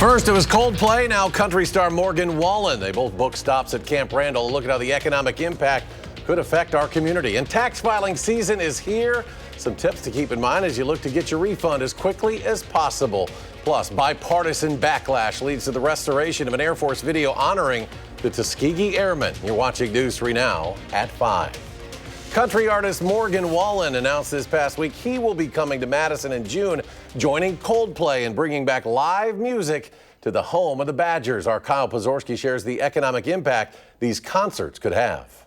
First, it was Coldplay, now country star Morgan Wallen. They both booked stops at Camp Randall. Look at how the economic impact could affect our community. And tax filing season is here. Some tips to keep in mind as you look to get your refund as quickly as possible. Plus, bipartisan backlash leads to the restoration of an Air Force video honoring the Tuskegee Airmen. You're watching News 3 Now at 5. Country artist Morgan Wallen announced this past week he will be coming to Madison in June, joining Coldplay and bringing back live music to the home of the Badgers. Our Kyle Pozorski shares the economic impact these concerts could have.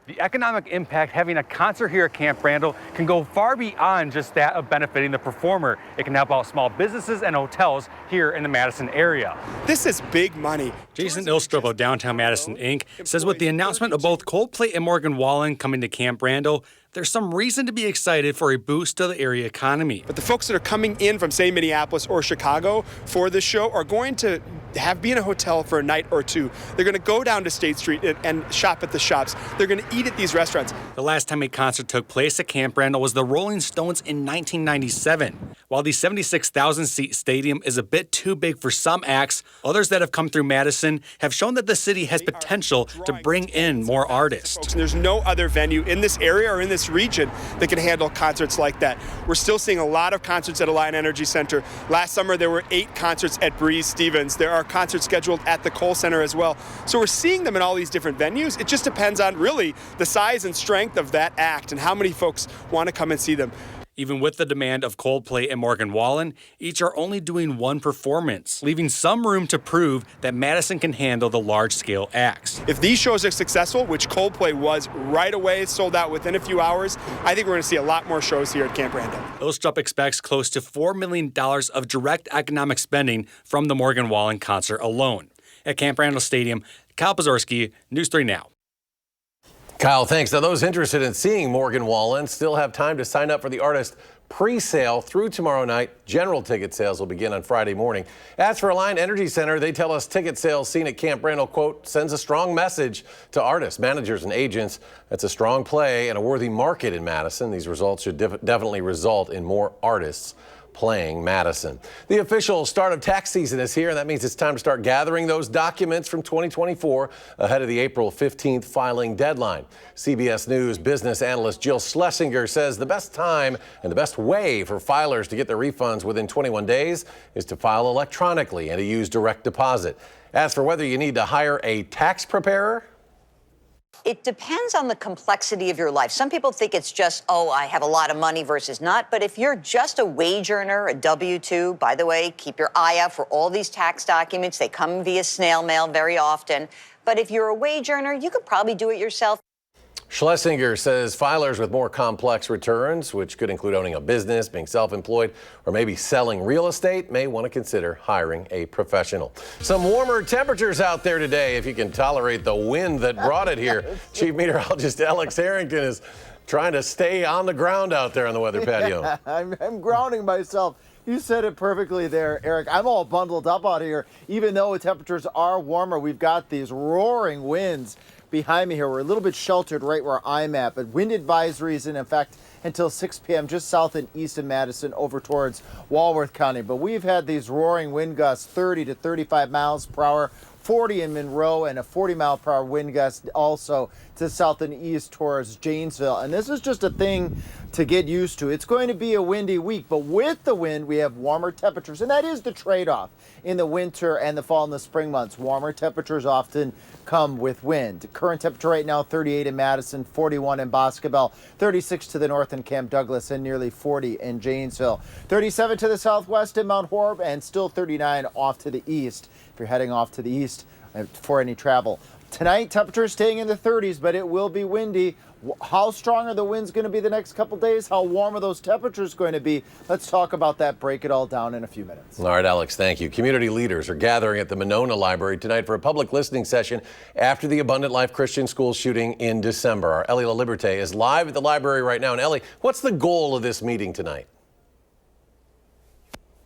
The economic impact having a concert here at Camp Randall can go far beyond just that of benefiting the performer. It can help out small businesses and hotels here in the Madison area. This is big money. Jason Ilstrup of Downtown Madison, Inc. says with the announcement of both Coldplay and Morgan Wallen coming to Camp Randall, there's some reason to be excited for a boost to the area economy. But the folks that are coming in from, say, Minneapolis or Chicago for this show are going to be in a hotel for a night or two. They're going to go down to State Street and shop at the shops. They're going to eat at these restaurants. The last time a concert took place at Camp Randall was the Rolling Stones in 1997. While the 76,000-seat stadium is a bit too big for some acts, others that have come through Madison have shown that the city has potential to bring in more artists. And there's no other venue in this area or in this region that can handle concerts like that. We're still seeing a lot of concerts at Alliant Energy Center. Last summer, there were 8 concerts at Breeze Stevens. There are concerts scheduled at the Kohl Center as well. So we're seeing them in all these different venues. It just depends on really the size and strength of that act and how many folks want to come and see them. Even with the demand of Coldplay and Morgan Wallen, each are only doing one performance, leaving some room to prove that Madison can handle the large-scale acts. If these shows are successful, which Coldplay was right away, sold out within a few hours, I think we're going to see a lot more shows here at Camp Randall. Ilstrup expects close to $4 million of direct economic spending from the Morgan Wallen concert alone. At Camp Randall Stadium, Kyle Pozorski, News 3 Now. Kyle, thanks. Now, those interested in seeing Morgan Wallen still have time to sign up for the artist pre-sale through tomorrow night. General ticket sales will begin on Friday morning. As for Alliant Energy Center, they tell us ticket sales seen at Camp Randall, quote, sends a strong message to artists, managers, and agents. That's a strong play and a worthy market in Madison. These results should definitely result in more artists playing Madison. The official start of tax season is here, and that means it's time to start gathering those documents from 2024 ahead of the April 15th filing deadline. CBS News business analyst Jill Schlesinger says the best time and the best way for filers to get their refunds within 21 days is to file electronically and to use direct deposit. As for whether you need to hire a tax preparer, it depends on the complexity of your life. Some people think it's just, oh, I have a lot of money versus not. But if you're just a wage earner, a W-2, by the way, keep your eye out for all these tax documents. They come via snail mail very often. But if you're a wage earner, you could probably do it yourself. Schlesinger says filers with more complex returns, which could include owning a business, being self-employed, or maybe selling real estate, may want to consider hiring a professional. Some warmer temperatures out there today, if you can tolerate the wind that brought it here. Chief Meteorologist Alex Harrington is trying to stay on the ground out there on the weather patio. Yeah, I'm grounding myself. You said it perfectly there, Eric. I'm all bundled up out here. Even though the temperatures are warmer, we've got these roaring winds behind me here. We're a little bit sheltered right where I'm at, but wind advisories in effect until 6 p.m. just south and east of Madison over towards Walworth County. But we've had these roaring wind gusts, 30 to 35 miles per hour, 40 in Monroe, and a 40-mile-per-hour wind gust also to south and east towards Janesville. And this is just a thing to get used to. It's going to be a windy week, but with the wind, we have warmer temperatures, and that is the trade-off in the winter and the fall and the spring months. Warmer temperatures often come with wind. Current temperature right now, 38 in Madison, 41 in Boscobel, 36 to the north in Camp Douglas, and nearly 40 in Janesville. 37 to the southwest in Mount Horeb, and still 39 off to the east if you're heading off to the east for any travel. Tonight, temperatures staying in the 30s, but it will be windy. How strong are the winds going to be the next couple days? How warm are those temperatures going to be? Let's talk about that, break it all down in a few minutes. All right, Alex, thank you. Community leaders are gathering at the Monona Library tonight for a public listening session after the Abundant Life Christian School shooting in December. Our Ellie LaLiberte is live at the library right now. And Ellie, what's the goal of this meeting tonight?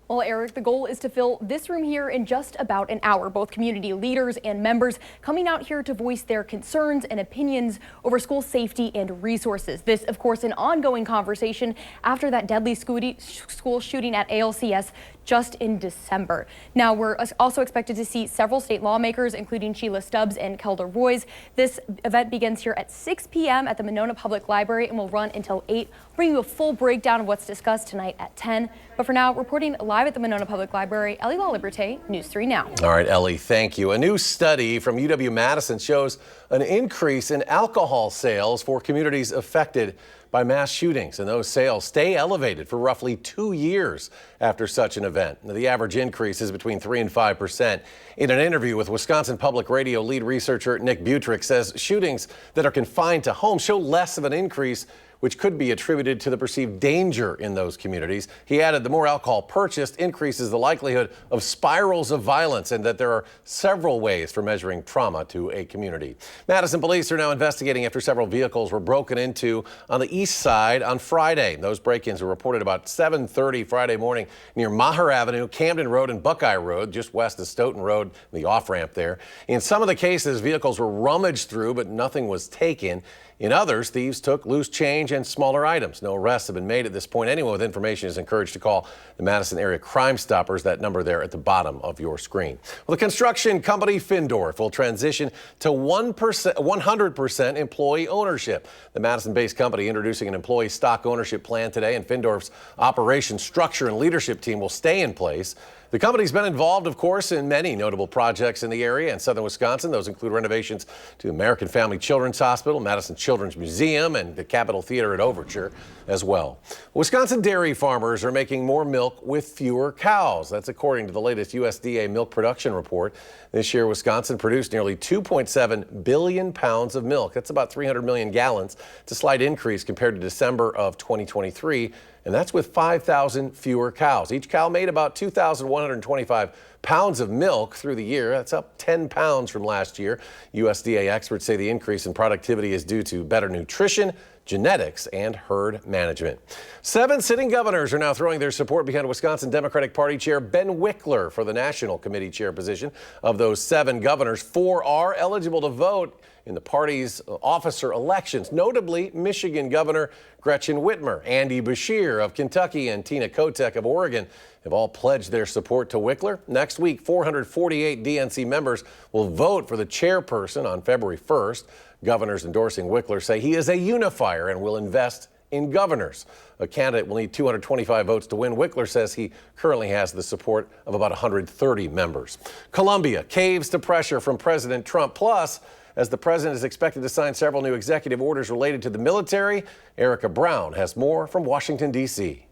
Well, Eric, the goal is to fill this room here in just about an hour. Both community leaders and members coming out here to voice their concerns and opinions over school safety and resources. This, of course, an ongoing conversation after that deadly school shooting at ALCS just in December. Now, we're also expected to see several state lawmakers, including Sheila Stubbs and Kelder Roys. This event begins here at 6 p.m. at the Monona Public Library and will run until 8. We'll bring you a full breakdown of what's discussed tonight at 10. But for now, reporting live at the Monona Public Library, Ellie LaLiberte, News 3 Now. All right, Ellie, thank you. A new study from UW-Madison shows an increase in alcohol sales for communities affected by mass shootings, and those sales stay elevated for roughly 2 years after such an event. Now, the average increase is between 3 and 5%. In an interview with Wisconsin Public Radio lead researcher Nick Butrick says shootings that are confined to homes show less of an increase, which could be attributed to the perceived danger in those communities. He added the more alcohol purchased increases the likelihood of spirals of violence, and that there are several ways for measuring trauma to a community. Madison police are now investigating after several vehicles were broken into on the east side on Friday. Those break-ins were reported about 7:30 Friday morning near Maher Avenue, Camden Road, and Buckeye Road, just west of Stoughton Road, the off-ramp there. In some of the cases, vehicles were rummaged through, but nothing was taken. In others, thieves took loose change and smaller items. No arrests have been made at this point. Anyone with information is encouraged to call the Madison Area Crime Stoppers. That number there at the bottom of your screen. Well, the construction company Findorf will transition to 100% employee ownership. The Madison-based company introducing an employee stock ownership plan today, and Findorf's operations structure and leadership team will stay in place. The company's been involved, of course, in many notable projects in the area and southern Wisconsin. Those include renovations to American Family Children's Hospital, Madison Children's Museum, and the Capitol Theater at Overture as well. Wisconsin dairy farmers are making more milk with fewer cows. That's according to the latest USDA milk production report. This year, Wisconsin produced nearly 2.7 billion pounds of milk. That's about 300 million gallons. It's a slight increase compared to December of 2023. And that's with 5,000 fewer cows. Each cow made about 2,125 pounds of milk through the year. That's up 10 pounds from last year. USDA experts say the increase in productivity is due to better nutrition, genetics, and herd management. 7 sitting governors are now throwing their support behind Wisconsin Democratic Party Chair Ben Wickler for the National Committee Chair position. Of those 7 governors, 4 are eligible to vote in the party's officer elections, notably Michigan Governor Gretchen Whitmer, Andy Beshear of Kentucky, and Tina Kotek of Oregon have all pledged their support to Wickler. Next week, 448 DNC members will vote for the chairperson on February 1st. Governors endorsing Wickler say he is a unifier and will invest in governors. A candidate will need 225 votes to win. Wickler says he currently has the support of about 130 members. Columbia caves to pressure from President Trump. Plus, as the president is expected to sign several new executive orders related to the military, Erica Brown has more from Washington, D.C.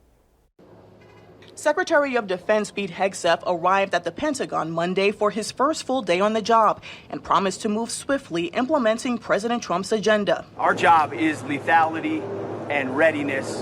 Secretary of Defense Pete Hegseth arrived at the Pentagon Monday for his first full day on the job and promised to move swiftly implementing President Trump's agenda. Our job is lethality and readiness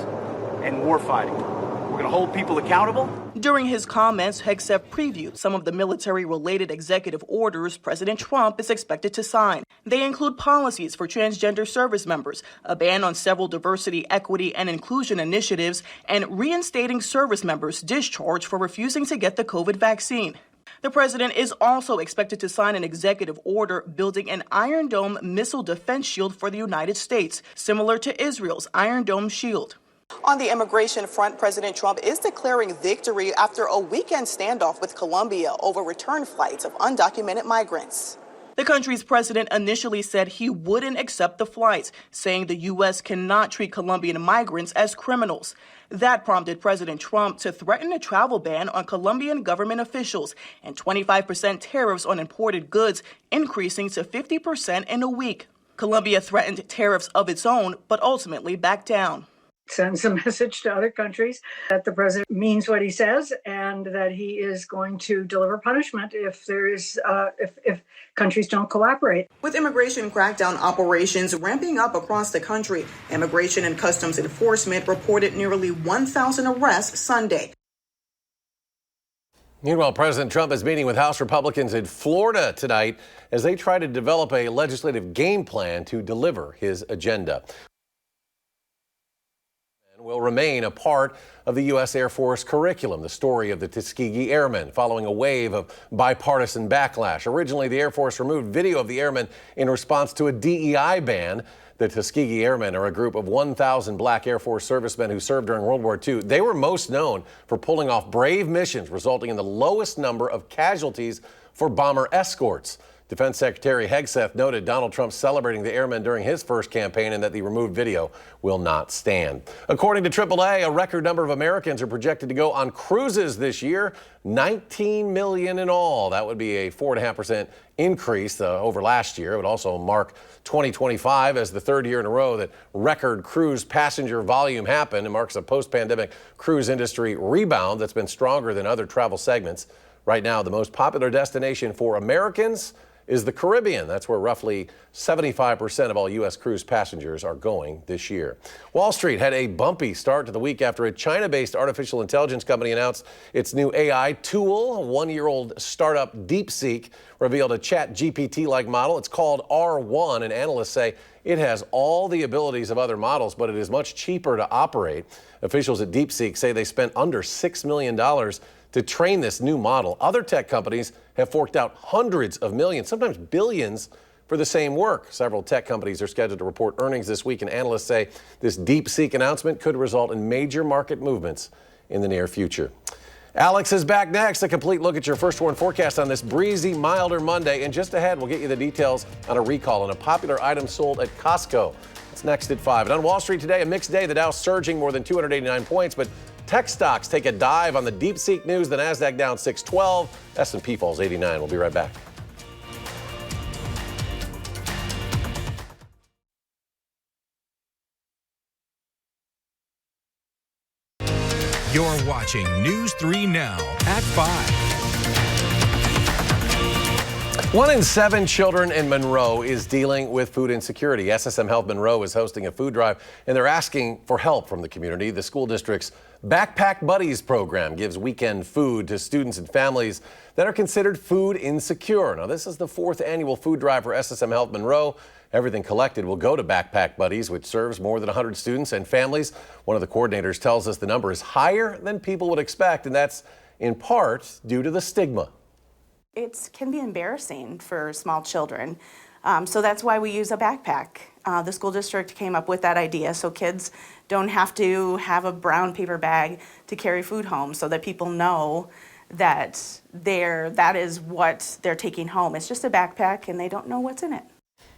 and warfighting. We're going to hold people accountable. During his comments, Hegseth previewed some of the military-related executive orders President Trump is expected to sign. They include policies for transgender service members, a ban on several diversity, equity, and inclusion initiatives, and reinstating service members discharged for refusing to get the COVID vaccine. The president is also expected to sign an executive order building an Iron Dome missile defense shield for the United States, similar to Israel's Iron Dome shield. On the immigration front, President Trump is declaring victory after a weekend standoff with Colombia over return flights of undocumented migrants. The country's president initially said he wouldn't accept the flights, saying the U.S. cannot treat Colombian migrants as criminals. That prompted President Trump to threaten a travel ban on Colombian government officials and 25% tariffs on imported goods, increasing to 50% in a week. Colombia threatened tariffs of its own, but ultimately backed down. Sends a message to other countries that the president means what he says and that he is going to deliver punishment if countries don't cooperate. With immigration crackdown operations ramping up across the country, Immigration and Customs Enforcement reported nearly 1,000 arrests Sunday. Meanwhile, President Trump is meeting with House Republicans in Florida tonight as they try to develop a legislative game plan to deliver his agenda. Will remain a part of the U.S. Air Force curriculum. The story of the Tuskegee Airmen following a wave of bipartisan backlash. Originally, the Air Force removed video of the airmen in response to a DEI ban. The Tuskegee Airmen are a group of 1,000 black Air Force servicemen who served during World War II. They were most known for pulling off brave missions, resulting in the lowest number of casualties for bomber escorts. Defense Secretary Hegseth noted Donald Trump celebrating the airmen during his first campaign and that the removed video will not stand. According to AAA, a record number of Americans are projected to go on cruises this year, 19 million in all. That would be a 4.5% increase over last year. It would also mark 2025 as the third year in a row that record cruise passenger volume happened. It marks a post-pandemic cruise industry rebound that's been stronger than other travel segments. Right now, the most popular destination for Americans is the Caribbean. That's where roughly 75% of all U.S. cruise passengers are going this year. Wall Street had a bumpy start to the week after a China-based artificial intelligence company announced its new AI tool. A one-year-old startup DeepSeek revealed a ChatGPT-like model. It's called R1, and analysts say it has all the abilities of other models, but it is much cheaper to operate. Officials at DeepSeek say they spent under $6 million to train this new model. Other tech companies have forked out hundreds of millions, sometimes billions, for the same work. Several tech companies are scheduled to report earnings this week, and analysts say this DeepSeek announcement could result in major market movements in the near future. Alex is back next. A complete look at your first warn forecast on this breezy, milder Monday. And just ahead, we'll get you the details on a recall on a popular item sold at Costco. It's next at 5. And on Wall Street today, a mixed day. The Dow surging more than 289 points, but tech stocks take a dive on the DeepSeek news. The Nasdaq down 612. S&P falls 89. We'll be right back. You're watching News 3 Now at 5. 1 in 7 children in Monroe is dealing with food insecurity. SSM Health Monroe is hosting a food drive, and they're asking for help from the community. The school district's Backpack Buddies program gives weekend food to students and families that are considered food insecure. Now, this is the 4th annual food drive for SSM Health Monroe. Everything collected will go to Backpack Buddies, which serves more than 100 students and families. One of the coordinators tells us the number is higher than people would expect, and that's in part due to the stigma. It can be embarrassing for small children, so that's why we use a backpack. The school district came up with that idea so kids don't have to have a brown paper bag to carry food home, so that people know that that is what they're taking home. It's just a backpack and they don't know what's in it.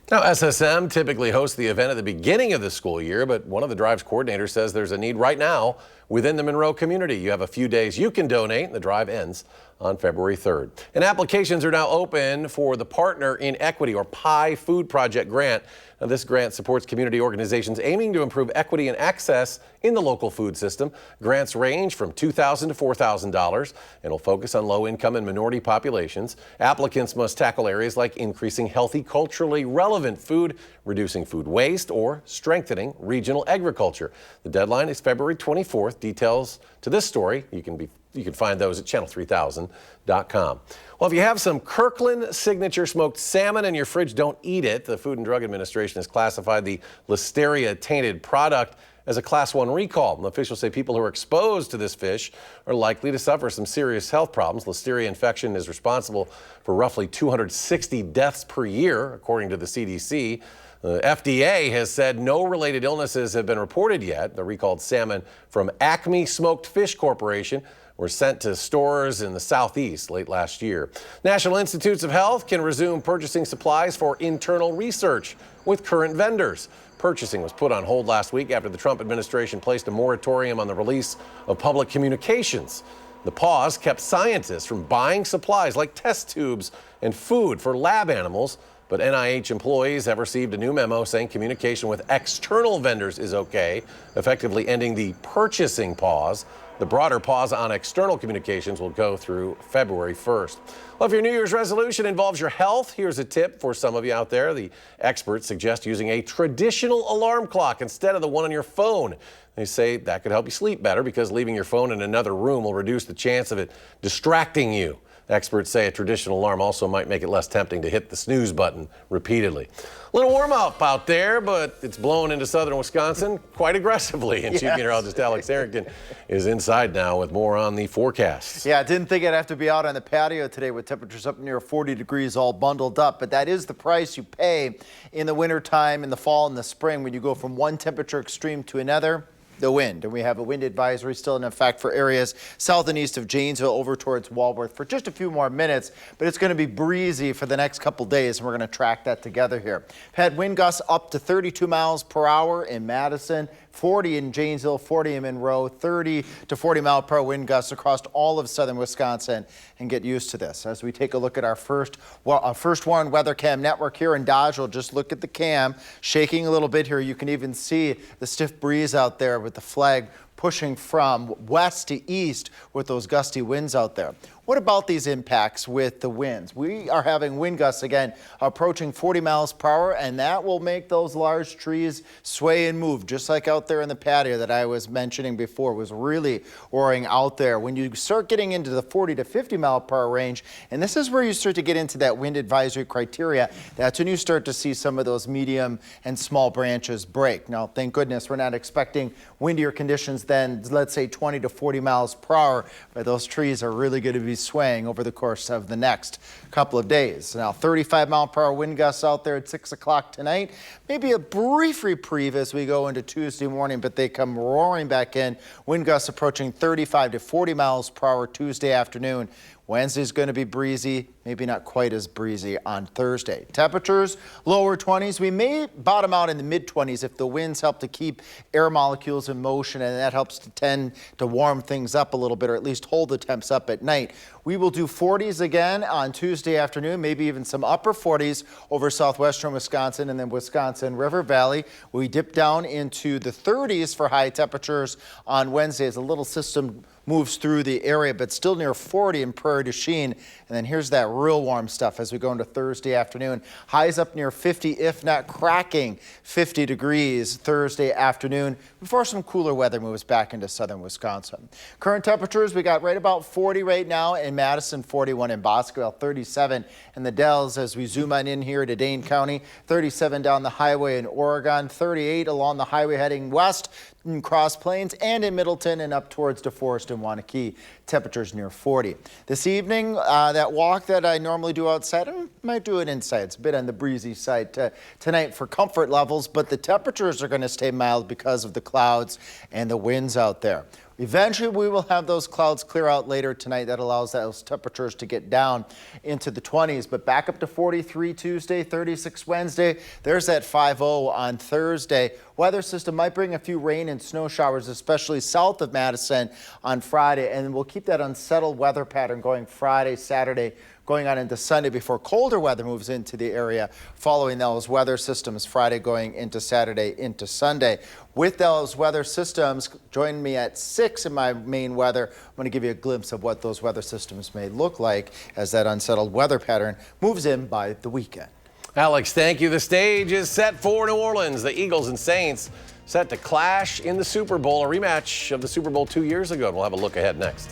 Now, SSM typically hosts the event at the beginning of the school year, but one of the drive's coordinators says there's a need right now within the Monroe community. You have a few days you can donate, and the drive ends on February 3rd. And applications are now open for the Partner in Equity, or PI Food Project grant. Now, this grant supports community organizations aiming to improve equity and access in the local food system. Grants range from $2,000 to $4,000 and will focus on low-income and minority populations. Applicants must tackle areas like increasing healthy, culturally relevant food, reducing food waste, or strengthening regional agriculture. The deadline is February 24th. Details to this story, you can find those at channel3000.com. Well, if you have some Kirkland Signature smoked salmon in your fridge, don't eat it. The Food and Drug Administration has classified the Listeria-tainted product as a Class 1 recall. And officials say people who are exposed to this fish are likely to suffer some serious health problems. Listeria infection is responsible for roughly 260 deaths per year, according to the CDC. The FDA has said no related illnesses have been reported yet. The recalled salmon from Acme Smoked Fish Corporation were sent to stores in the Southeast late last year. National Institutes of Health can resume purchasing supplies for internal research with current vendors. Purchasing was put on hold last week after the Trump administration placed a moratorium on the release of public communications. The pause kept scientists from buying supplies like test tubes and food for lab animals. But NIH employees have received a new memo saying communication with external vendors is okay, effectively ending the purchasing pause. The broader pause on external communications will go through February 1st. Well, if your New Year's resolution involves your health, here's a tip for some of you out there. The experts suggest using a traditional alarm clock instead of the one on your phone. They say that could help you sleep better because leaving your phone in another room will reduce the chance of it distracting you. Experts say a traditional alarm also might make it less tempting to hit the snooze button repeatedly. A little warm up out there, but it's blowing into southern Wisconsin quite aggressively. And Chief Meteorologist Alex Harrington is inside now with more on the forecast. Yeah, I didn't think I'd have to be out on the patio today with temperatures up near 40 degrees all bundled up, but that is the price you pay in the wintertime, in the fall, and the spring when you go from one temperature extreme to another. The wind, and we have a wind advisory still in effect for areas south and east of Janesville over towards Walworth for just a few more minutes, but it's going to be breezy for the next couple days, and we're going to track that together here. Had wind gusts up to 32 miles per hour in Madison, 40 in Janesville, 40 in Monroe, 30 to 40 mile per hour wind gusts across all of southern Wisconsin, and get used to this. As we take a look at our first warned weather cam network here in Dodge, we'll just look at the cam shaking a little bit here. You can even see the stiff breeze out there with the flag pushing from west to east with those gusty winds out there. What about these impacts with the winds? We are having wind gusts again approaching 40 miles per hour, and that will make those large trees sway and move, just like out there in the patio that I was mentioning before. It was really roaring out there. When you start getting into the 40 to 50 mile per hour range, and this is where you start to get into that wind advisory criteria, that's when you start to see some of those medium and small branches break. Now, thank goodness we're not expecting windier conditions than, let's say, 20 to 40 miles per hour, but those trees are really going to be swaying over the course of the next couple of days. Now, 35 mile per hour wind gusts out there at 6 o'clock tonight. Maybe a brief reprieve as we go into Tuesday morning, but they come roaring back in. Wind gusts approaching 35 to 40 miles per hour Tuesday afternoon. Wednesday's going to be breezy, maybe not quite as breezy on Thursday. Temperatures, lower 20s. We may bottom out in the mid-20s if the winds help to keep air molecules in motion, and that helps to tend to warm things up a little bit, or at least hold the temps up at night. We will do 40s again on Tuesday afternoon, maybe even some upper 40s over southwestern Wisconsin and then Wisconsin River Valley. We dip down into the 30s for high temperatures on Wednesday as a little system moves through the area, but still near 40 in Prairie du Chien. And then here's that real warm stuff as we go into Thursday afternoon. Highs up near 50, if not cracking 50 degrees Thursday afternoon before some cooler weather moves back into southern Wisconsin. Current temperatures, we got right about 40 right now in Madison, 41 in Bosqueville, 37 in the Dells as we zoom on in here to Dane County, 37 down the highway in Oregon, 38 along the highway heading west in Cross Plains and in Middleton and up towards DeForest and Wanakee. Temperatures near 40. This evening, that walk that I normally do outside, I might do it inside. It's a bit on the breezy side tonight for comfort levels, but the temperatures are going to stay mild because of the clouds and the winds out there. Eventually, we will have those clouds clear out later tonight. That allows those temperatures to get down into the 20s, but back up to 43 Tuesday, 36 Wednesday. There's that 5-0 on Thursday. Weather system might bring a few rain and snow showers, especially south of Madison on Friday, and we'll keep that unsettled weather pattern going Friday, Saturday, going on into Sunday before colder weather moves into the area following those weather systems Friday going into Saturday into Sunday. With those weather systems, join me at 6 in my main weather. I'm going to give you a glimpse of what those weather systems may look like as that unsettled weather pattern moves in by the weekend. Alex, thank you. The stage is set for New Orleans. The Eagles and Saints set to clash in the Super Bowl, a rematch of the Super Bowl 2 years ago. We'll have a look ahead next.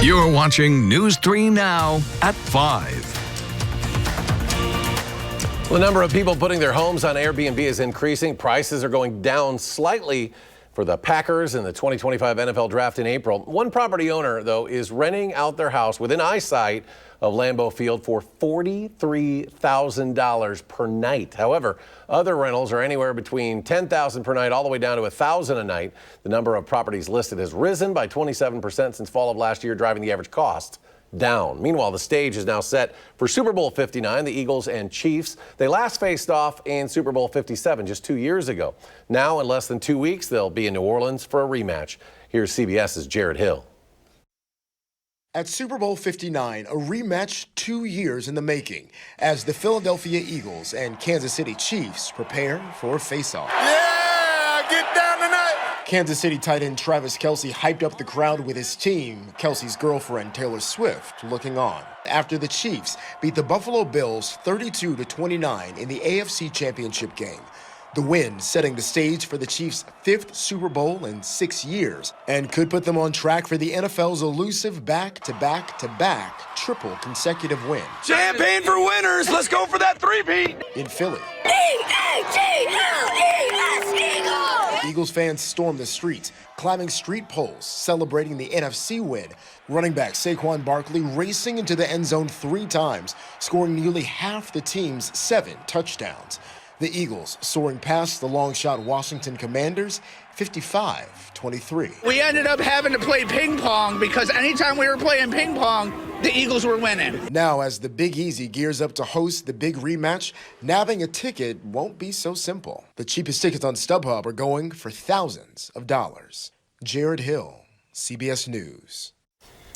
You're watching News 3 Now at 5. The number of people putting their homes on Airbnb is increasing. Prices are going down slightly for the Packers in the 2025 NFL Draft in April. One property owner, though, is renting out their house within eyesight of Lambeau Field for $43,000 per night. However, other rentals are anywhere between $10,000 per night all the way down to $1,000 a night. The number of properties listed has risen by 27% since fall of last year, driving the average cost down. Meanwhile, the stage is now set for Super Bowl 59, the Eagles and Chiefs. They last faced off in Super Bowl 57 just 2 years ago. Now, in less than 2 weeks, they'll be in New Orleans for a rematch. Here's CBS's Jared Hill. At Super Bowl 59, a rematch 2 years in the making, as the Philadelphia Eagles and Kansas City Chiefs prepare for a face-off. Yeah, get down tonight. Kansas City tight end Travis Kelce hyped up the crowd with his team, Kelce's girlfriend Taylor Swift looking on, after the Chiefs beat the Buffalo Bills 32-29 in the AFC Championship game. The win setting the stage for the Chiefs' 5th Super Bowl in 6 years and could put them on track for the NFL's elusive back-to-back-to-back triple consecutive win. Champagne for winners. Let's go for that three-peat. In Philly. Eagles fans stormed the streets, climbing street poles, celebrating the NFC win. Running back Saquon Barkley racing into the end zone 3 times, scoring nearly half the team's 7 touchdowns. The Eagles soaring past the long-shot Washington Commanders, 55-23. We ended up having to play ping pong because anytime we were playing ping pong, the Eagles were winning. Now, as the Big Easy gears up to host the big rematch, nabbing a ticket won't be so simple. The cheapest tickets on StubHub are going for thousands of dollars. Jared Hill, CBS News.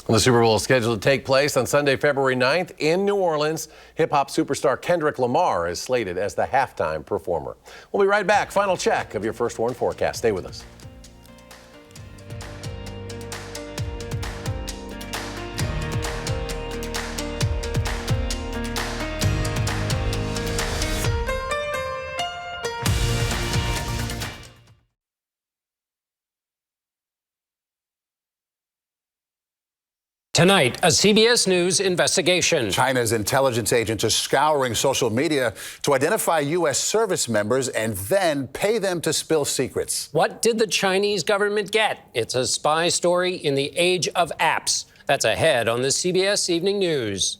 The Super Bowl is scheduled to take place on Sunday, February 9th in New Orleans. Hip-hop superstar Kendrick Lamar is slated as the halftime performer. We'll be right back. Final check of your First Warn forecast. Stay with us. Tonight, a CBS News investigation. China's intelligence agents are scouring social media to identify U.S. service members and then pay them to spill secrets. What did the Chinese government get? It's a spy story in the age of apps. That's ahead on the CBS Evening News.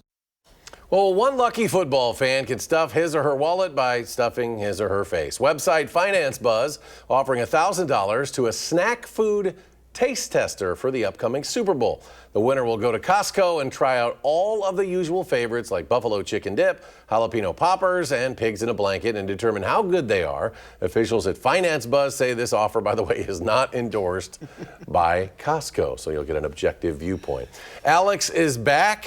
Well, one lucky football fan can stuff his or her wallet by stuffing his or her face. Website Finance Buzz offering $1,000 to a snack food taste tester for the upcoming Super Bowl. The winner will go to Costco and try out all of the usual favorites like buffalo chicken dip, jalapeno poppers, and pigs in a blanket and determine how good they are. Officials at Finance Buzz say this offer, by the way, is not endorsed by Costco, so you'll get an objective viewpoint. Alex is back.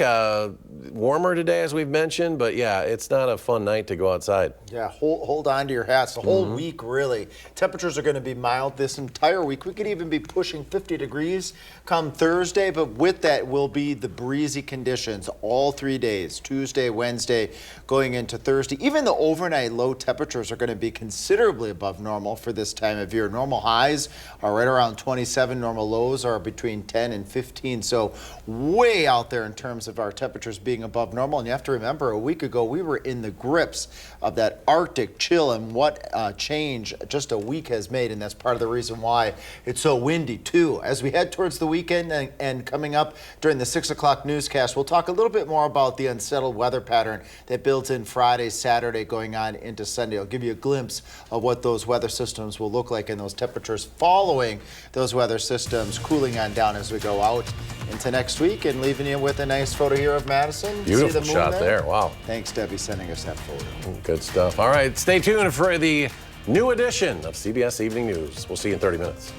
Warmer today, as we've mentioned, but yeah, it's not a fun night to go outside. Yeah, hold on to your hats. The whole week, really. Temperatures are going to be mild this entire week. We could even be pushing 50 degrees come Thursday, but with that will be the breezy conditions all 3 days, Tuesday, Wednesday, going into Thursday. Even the overnight low temperatures are going to be considerably above normal for this time of year. Normal highs are right around 27. Normal lows are between 10 and 15. So way out there in terms of our temperatures being above normal. And you have to remember, a week ago, we were in the grips of that Arctic chill, and what change just a week has made. And that's part of the reason why it's so windy, too. As we head towards the weekend and coming up during the 6 o'clock newscast, we'll talk a little bit more about the unsettled weather pattern that built in Friday, Saturday, going on into Sunday. I'll give you a glimpse of what those weather systems will look like and those temperatures following those weather systems cooling on down as we go out into next week, and leaving you with a nice photo here of Madison. Beautiful See the moon shot there. Wow. Thanks, Debbie, sending us that photo. Good stuff. All right, stay tuned for the new edition of CBS Evening News. We'll see you in 30 minutes.